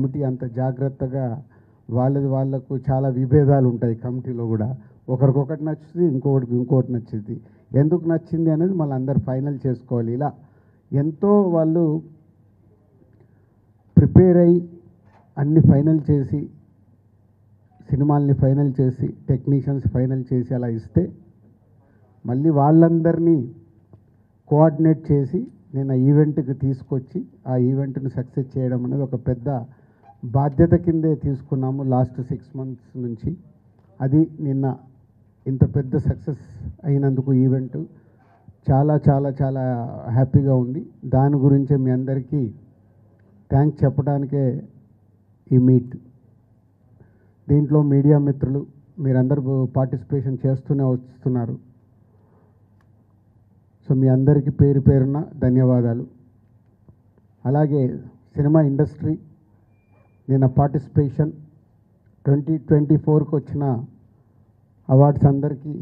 Committee అంత జాగ్రత్తగా వాళ్ళకు చాలా విభేదాలు ఉంటాయి కమిటీలో కూడా. ఒకరికొకటి నచ్చుతుంది, ఇంకోటి నచ్చుతుంది. ఎందుకు నచ్చింది అనేది మళ్ళీ అందరు ఫైనల్ చేసుకోవాలి. ఇలా ఎంతో వాళ్ళు ప్రిపేర్ అయ్యి అన్ని ఫైనల్ చేసి, సినిమాల్ని ఫైనల్ చేసి, టెక్నీషియన్స్ ఫైనల్ చేసి అలా ఇస్తే మళ్ళీ వాళ్ళందరినీ కోఆర్డినేట్ చేసి నేను ఈవెంట్కి తీసుకొచ్చి ఆ ఈవెంట్ని సక్సెస్ చేయడం అనేది ఒక పెద్ద బాధ్యత కిందే తీసుకున్నాము లాస్ట్ 6 months నుంచి. అది నిన్న ఇంత పెద్ద సక్సెస్ అయినందుకు ఈవెంట్ చాలా చాలా చాలా హ్యాపీగా ఉంది. దాని గురించే మీ అందరికీ థ్యాంక్స్ చెప్పడానికే ఈ మీట్. దీంట్లో మీడియా మిత్రులు మీరందరూ పార్టిసిపేషన్ చేస్తూనే వస్తున్నారు. సో మీ అందరికీ పేరు పేరున ధన్యవాదాలు. అలాగే సినిమా ఇండస్ట్రీ నిన్న పార్టిసిపేషన్ 2024కి వచ్చిన అవార్డ్స్ అందరికీ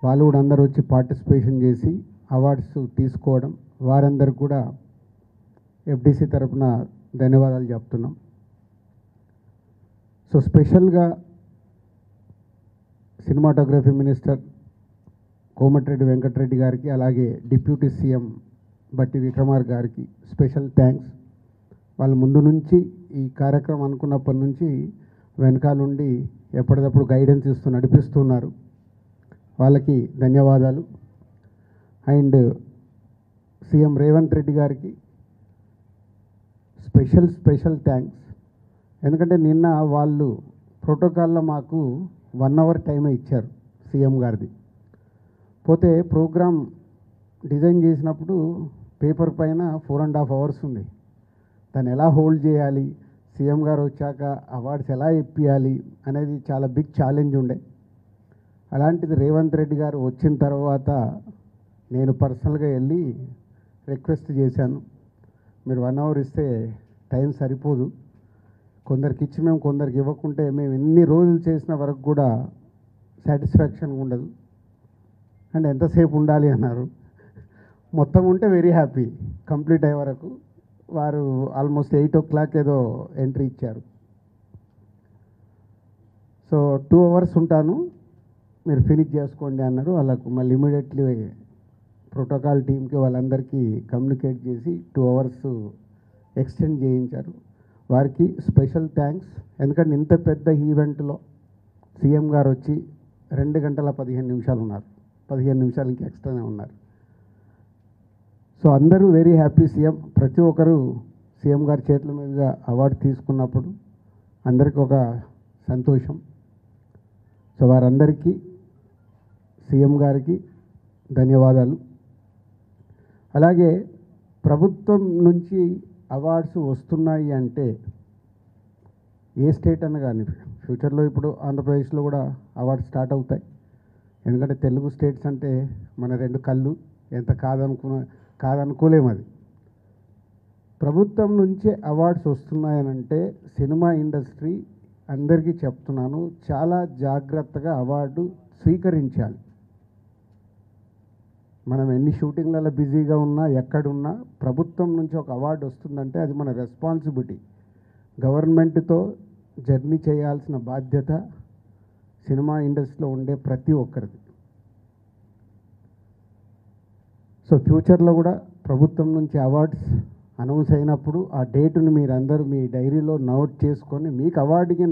వాళ్ళు కూడా అందరూ వచ్చి పార్టిసిపేషన్ చేసి అవార్డ్స్ తీసుకోవడం, వారందరికి కూడా ఎఫ్డిసి తరఫున ధన్యవాదాలు చెప్తున్నాం. సో స్పెషల్గా సినిమాటోగ్రఫీ మినిస్టర్ కోమటిరెడ్డి వెంకటరెడ్డి గారికి, అలాగే డిప్యూటీ సీఎం బట్టి విక్రమార్క గారికి స్పెషల్ థ్యాంక్స్. వాళ్ళు ముందు నుంచి ఈ కార్యక్రమం అనుకున్నప్పటి నుంచి వెనకాలండి ఎప్పటికప్పుడు గైడెన్స్ ఇస్తూ నడిపిస్తున్నారు. వాళ్ళకి ధన్యవాదాలు. అండ్ సీఎం రేవంత్ రెడ్డి గారికి స్పెషల్ థ్యాంక్స్. ఎందుకంటే నిన్న వాళ్ళు ప్రోటోకాల్లో మాకు 1 hour టైమే ఇచ్చారు సీఎం గారిది. పోతే ప్రోగ్రామ్ డిజైన్ చేసినప్పుడు పేపర్ పైన 4.5 hours ఉంది. దాన్ని ఎలా హోల్డ్ చేయాలి, సీఎం గారు వచ్చాక అవార్డ్స్ ఎలా ఇప్పియాలి అనేది చాలా బిగ్ ఛాలెంజ్ ఉండే. అలాంటిది రేవంత్ రెడ్డి గారు వచ్చిన తర్వాత నేను పర్సనల్గా వెళ్ళి రిక్వెస్ట్ చేశాను, మీరు 1 hour ఇస్తే టైం సరిపోదు, కొందరికి ఇచ్చి మేము కొందరికి ఇవ్వకుంటే మేము ఎన్ని రోజులు చేసిన వరకు కూడా సాటిస్ఫాక్షన్ ఉండదు అండ్ ఎంతసేపు ఉండాలి అన్నారు. మొత్తం ఉంటే వెరీ హ్యాపీ. కంప్లీట్ అయ్యే వరకు వారు ఆల్మోస్ట్ 8 o'clock ఏదో ఎంట్రీ ఇచ్చారు. సో 2 hours ఉంటాను, మీరు ఫినిష్ చేసుకోండి అన్నారు. వాళ్ళకు మళ్ళీ ఇమీడియట్లీ ప్రోటోకాల్ టీంకి వాళ్ళందరికీ కమ్యూనికేట్ చేసి 2 hours ఎక్స్టెండ్ చేయించారు. వారికి స్పెషల్ థ్యాంక్స్. ఎందుకంటే ఇంత పెద్ద ఈవెంట్లో సీఎం గారు వచ్చి 2 గంటల 15 నిమిషాలు ఉన్నారు, 15 నిమిషాలు ఇంకా ఎక్స్ట్రానే ఉన్నారు. సో అందరూ వెరీ హ్యాపీ. సీఎం ప్రతి ఒక్కరు సీఎం గారి చేతుల మీదుగా అవార్డు తీసుకున్నప్పుడు అందరికీ ఒక సంతోషం. సో వారందరికీ సీఎం గారికి ధన్యవాదాలు. అలాగే ప్రభుత్వం నుంచి అవార్డ్స్ వస్తున్నాయి అంటే ఏ స్టేట్ అన్న కానీ, ఫ్యూచర్లో ఇప్పుడు ఆంధ్రప్రదేశ్లో కూడా అవార్డ్స్ స్టార్ట్ అవుతాయి. ఎందుకంటే తెలుగు స్టేట్స్ అంటే మన 2 కళ్ళు, ఎంత కాదనుకోలేము. అది ప్రభుత్వం నుంచే అవార్డ్స్ వస్తున్నాయనంటే సినిమా ఇండస్ట్రీ అందరికీ చెప్తున్నాను, చాలా జాగ్రత్తగా అవార్డు స్వీకరించాలి. మనం ఎన్ని షూటింగ్లలో బిజీగా ఉన్నా, ఎక్కడున్నా ప్రభుత్వం నుంచి ఒక అవార్డు వస్తుందంటే అది మన రెస్పాన్సిబిలిటీ. గవర్నమెంట్తో జర్నీ చేయాల్సిన బాధ్యత సినిమా ఇండస్ట్రీలో ఉండే ప్రతి ఒక్కరిది. సో ఫ్యూచర్లో కూడా ప్రభుత్వం నుంచి అవార్డ్స్ అనౌన్స్ అయినప్పుడు ఆ డేటును మీరందరూ మీ డైరీలో నోట్ చేసుకొని, మీకు అవార్డుకి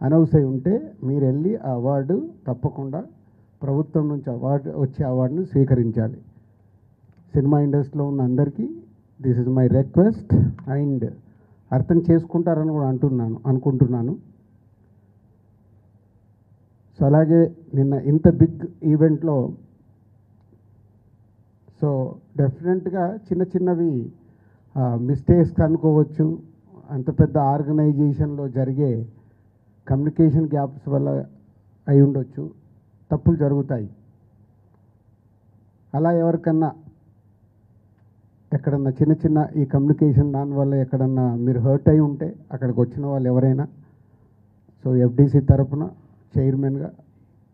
అనౌన్స్ అయి ఉంటే మీరు వెళ్ళి ఆ అవార్డు తప్పకుండా ప్రభుత్వం నుంచి వచ్చే అవార్డుని స్వీకరించాలి. సినిమా ఇండస్ట్రీలో ఉన్న అందరికీ this is my request. And అర్థం చేసుకుంటారని కూడా అనుకుంటున్నాను. సో అలాగే నిన్న ఇంత బిగ్ ఈవెంట్లో సో డెఫినెట్గా చిన్నవి మిస్టేక్స్ అనుకోవచ్చు. అంత పెద్ద ఆర్గనైజేషన్లో జరిగే కమ్యూనికేషన్ గ్యాప్స్ వల్ల అయి ఉండొచ్చు, తప్పులు జరుగుతాయి. అలా ఎవరికన్నా ఎక్కడన్నా చిన్న ఈ కమ్యూనికేషన్ దానివల్ల ఎక్కడన్నా మీరు హర్ట్ అయి ఉంటే అక్కడికి వచ్చిన వాళ్ళు ఎవరైనా, సో ఎఫ్డిసి తరఫున చైర్మన్గా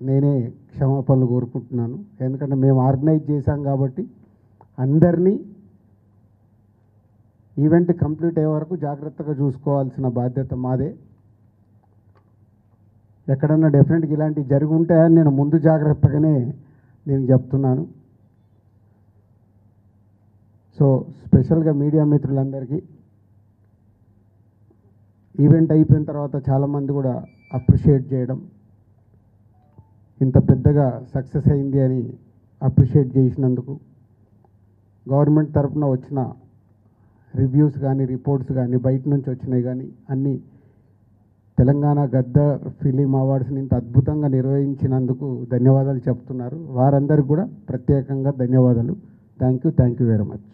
నేనే క్షమాపణలు కోరుకుంటున్నాను. ఎందుకంటే మేము ఆర్గనైజ్ చేశాం కాబట్టి అందరినీ ఈవెంట్ కంప్లీట్ అయ్యే వరకు జాగ్రత్తగా చూసుకోవాల్సిన బాధ్యత మాదే. ఎక్కడన్నా డెఫినెట్గా ఇలాంటివి జరిగి ఉంటాయని నేను ముందు జాగ్రత్తగానే నేను చెప్తున్నాను. సో స్పెషల్గా మీడియా మిత్రులందరికీ ఈవెంట్ అయిపోయిన తర్వాత చాలామంది కూడా అప్రిషియేట్ చేయడం, ఇంత పెద్దగా సక్సెస్ అయింది అని అప్రిషియేట్ చేసినందుకు, గవర్నమెంట్ తరఫున వచ్చిన రివ్యూస్ కానీ రిపోర్ట్స్ కానీ బయట నుంచి వచ్చినాయి కానీ అన్నీ తెలంగాణ గద్దర్ ఫిలిం అవార్డ్స్ని ఇంత అద్భుతంగా నిర్వహించినందుకు ధన్యవాదాలు చెప్తున్నారు. వారందరికీ కూడా ప్రత్యేకంగా ధన్యవాదాలు. Thank you very much.